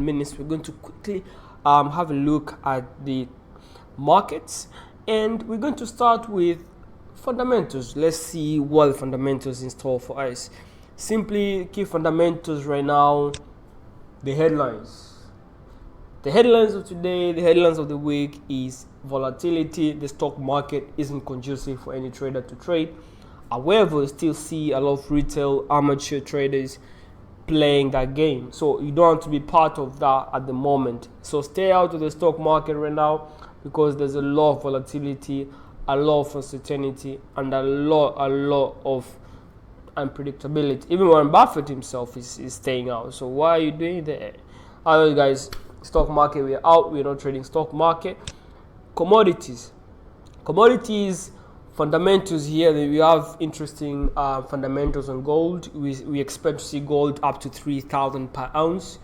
minutes, we're going to quickly have a look at the markets, and we're going to start with fundamentals. Let's see what the fundamentals in store for us. Simply key fundamentals right now, the headlines. The headlines of today, the headlines of the week is volatility. The stock market isn't conducive for any trader to trade. However, we still see a lot of retail amateur traders playing that game, so you don't have to be part of that at the moment. So stay out of the stock market right now, because there's a lot of volatility, a lot of uncertainty, and a lot of unpredictability. Even Warren Buffett himself is staying out. So why are you doing that? Alright guys, stock market, we're out, we're not trading stock market. Commodities fundamentals here, we have interesting fundamentals on gold. We expect to see gold up to 3,000 per ounce.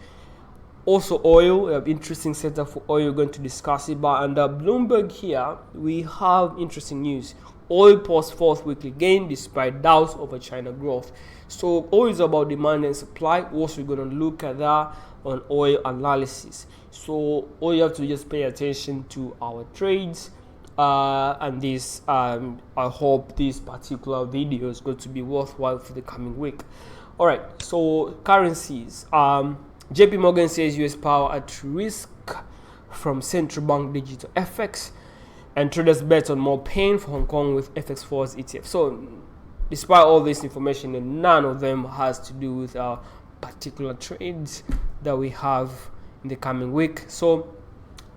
Also oil, we have interesting setup for oil. We're going to discuss it. But under Bloomberg here, we have interesting news. Oil posts fourth weekly gain despite doubts over China growth. So oil is about demand and supply. Also, we're going to look at that on oil analysis. So all you have to just pay attention to our trades. And this, I hope this particular video is going to be worthwhile for the coming week. All right, so currencies. JP Morgan says US power at risk from central bank digital FX, and traders bet on more pain for Hong Kong with FX Force ETF. So despite all this information, none of them has to do with our particular trades that we have in the coming week. So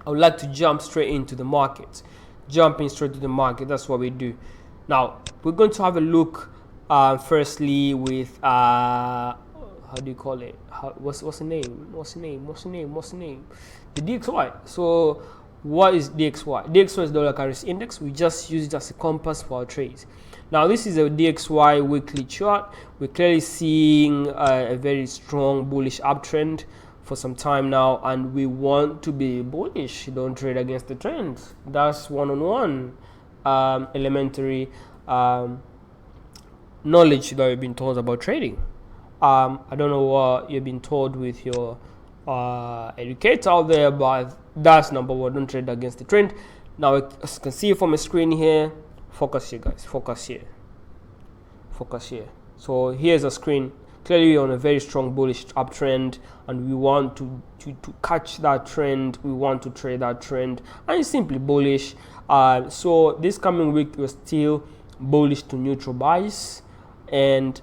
I would like to jump straight into the market. Jumping straight to the market, that's what we do. Now we're going to have a look firstly with how do you call it, what's the name, the DXY. So what is DXY? DXY is dollar currency index. We just use it as a compass for our trades. Now this is a DXY weekly chart. We're clearly seeing a very strong bullish uptrend for some time now, and we want to be bullish. Don't trade against the trend. That's one-on-one elementary knowledge that you've been told about trading. I don't know what you've been told with your educator out there, but that's number one. Don't trade against the trend. Now, as you can see from the screen here, focus here guys, focus here. So here's a screen. Clearly on a very strong bullish uptrend, and we want to catch that trend. We want to trade that trend, and it's simply bullish. So this coming week we're still bullish to neutral buys. And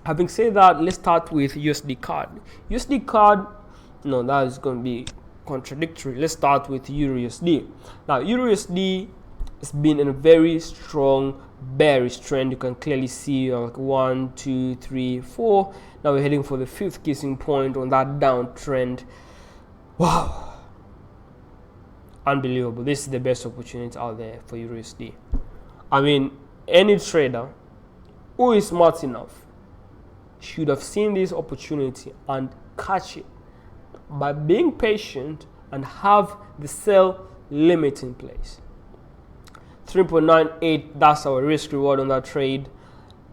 having said that, let's start with Usdcad. Usdcad, no, that is going to be contradictory. Let's start with Eurusd. Now Eurusd has been in a very strong bearish trend. You can clearly see like 1, 2, 3, 4. Now we're heading for the fifth kissing point on that downtrend. Wow, unbelievable. This is the best opportunity out there for Eurusd. I mean, any trader who is smart enough should have seen this opportunity and catch it by being patient and have the sell limit in place. 3.98, that's our risk reward on that trade,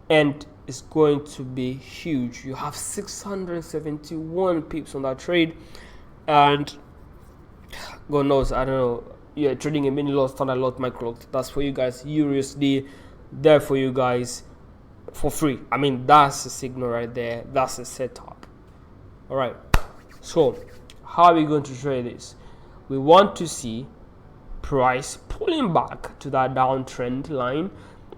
and it's going to be huge. You have 671 pips on that trade, and God knows, I don't know, you're trading a mini lot, standard lot, micro lot. That's for you guys. Eurusd there for you guys for free. I mean, that's a signal right there. That's a setup. All right, so how are we going to trade this? We want to see price pulling back to that downtrend line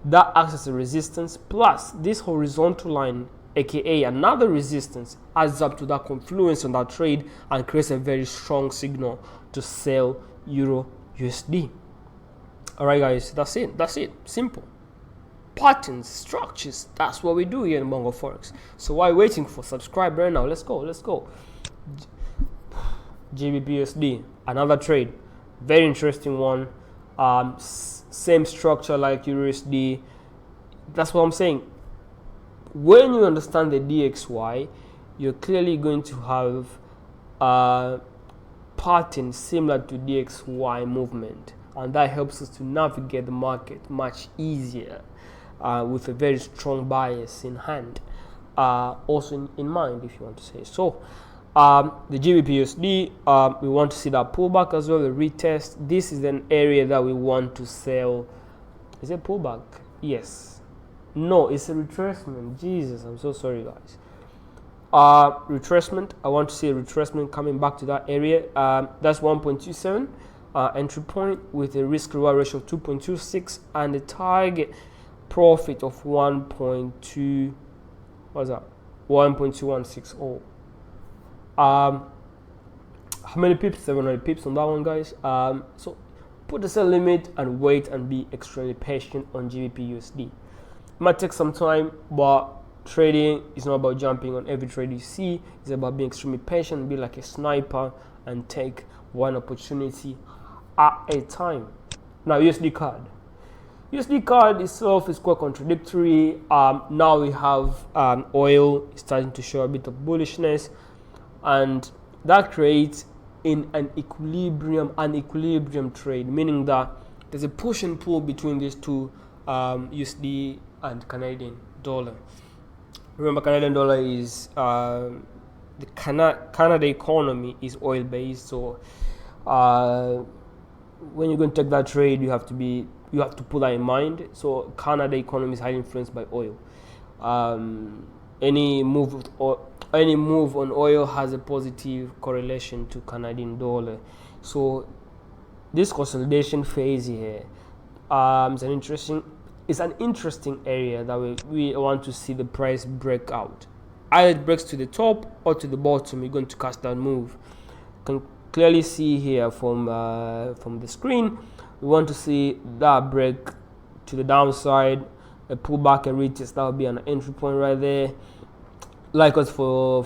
that acts as a resistance, plus this horizontal line, aka another resistance, adds up to that confluence on that trade and creates a very strong signal to sell Euro USD. All right guys, that's it, simple. Patterns, structures, that's what we do here in Bongo Forex. So why waiting for? Subscribe right now. Let's go. Gbpusd, another trade, very interesting one. Same structure like Eurusd. That's what I'm saying. When you understand the DXY, you're clearly going to have a pattern similar to DXY movement, and that helps us to navigate the market much easier with a very strong bias in hand, also in mind, if you want to say so. The Gbpusd, we want to see that pullback as well, the retest. This is an area that we want to sell. Is it pullback? Yes. No, it's a retracement. Jesus, I'm so sorry, guys. Retracement. I want to see a retracement coming back to that area. That's 1.27 entry point with a risk reward ratio of 2.26 and a target profit of 1.2. What's that? 1.2160. How many pips? 700 pips on that one, guys. So put the sell limit and wait and be extremely patient on Gbpusd. It might take some time, but trading is not about jumping on every trade you see. It's about being extremely patient, be like a sniper, and take one opportunity at a time. Now, Usdcad. Usdcad itself is quite contradictory. Now we have oil starting to show a bit of bullishness, and that creates in an equilibrium trade, meaning that there's a push and pull between these two, USD and Canadian dollar. Remember, Canadian dollar is the Canada economy is oil based, so when you're going to take that trade, you have to put that in mind. So Canada economy is highly influenced by oil. Any move on oil has a positive correlation to Canadian dollar. So this consolidation phase here is an interesting area that we want to see the price break out. Either it breaks to the top or to the bottom, you're going to catch that move. You can clearly see here from the screen, we want to see that break to the downside, a pullback, a retest. That would be an entry point right there. Likewise for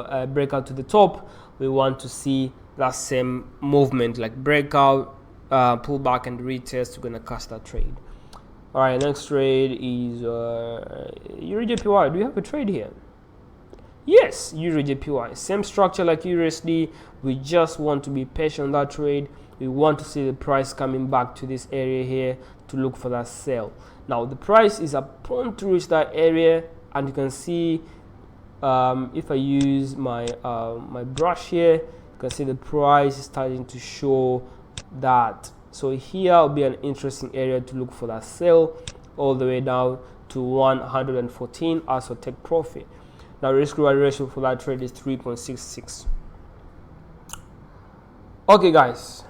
a breakout to the top, we want to see that same movement, like breakout, pullback, and retest. We're gonna catch that trade. All right, next trade is Eurjpy. Do you have a trade here? Yes, Eurjpy. Same structure like Eurusd. We just want to be patient on that trade. We want to see the price coming back to this area here to look for that sell. Now the price is upon to reach that area, and you can see if I use my my brush here, you can see the price is starting to show that. So here will be an interesting area to look for that sell all the way down to 114. Also take profit. Now risk reward ratio for that trade is 3.66. Okay, guys.